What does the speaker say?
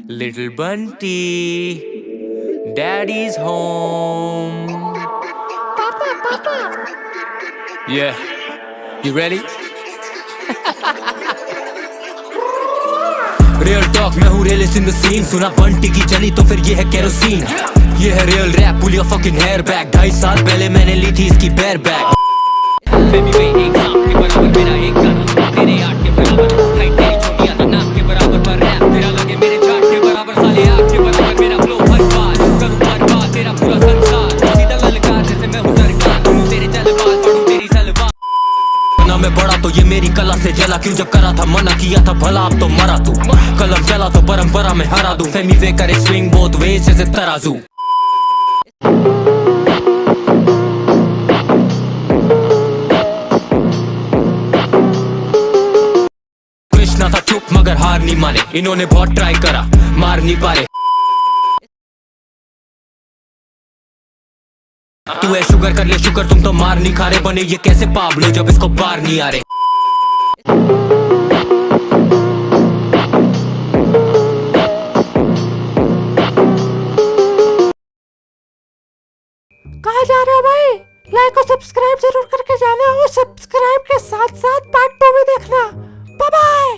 Little Bunty, Daddy's home. Papa. Yeah, you ready? Real talk, मैं हूँ realist in the scene. सुना बंटी की चली तो फिर ये है केरोसिन. ये है real rap, pull your fucking hair back. 2.5 साल पहले मैंने ली थी इसकी bare back. Baby भाई एक सांप के बराबर मेरा एक गाना, तेरे 8 के बराबर हाइट तेरी छोटी आता नाक के बराबर पर रैप तेरा लगे मेरे चाट के बराबर साले 8 के बराबर मेरा फ्लो हर बार करूँ हर बार तेरा पूरा संसार सीधा ललकार जैसे मैं हूँ सरकार तुम तेरे जलवाल पढ़ूं तेरी सलवार ना मैं बड़ा तो ये मेरी कला से जला क्यों जब करा था मना किया था भला अब तो मरा तू कलम चला तो परंपरा में हरा दूं फेमी वे करे स्विंग बोथ वेज जैसे तराजू कृष्णा था चुप मगर हार नहीं माने इन्होंने बहुत ट्राई करा मार नहीं पाए तू है शुगर कर ले शुगर तुम तो मार नहीं खा रहे बने ये कैसे पाबलो जब इसको बार नहीं आ रहे कहाँ जा रहे हो भाई? लाइक और सब्सक्राइब जरूर करके जाना और सब्सक्राइब के साथ साथ पार्ट 2 भी देखना. Bye bye.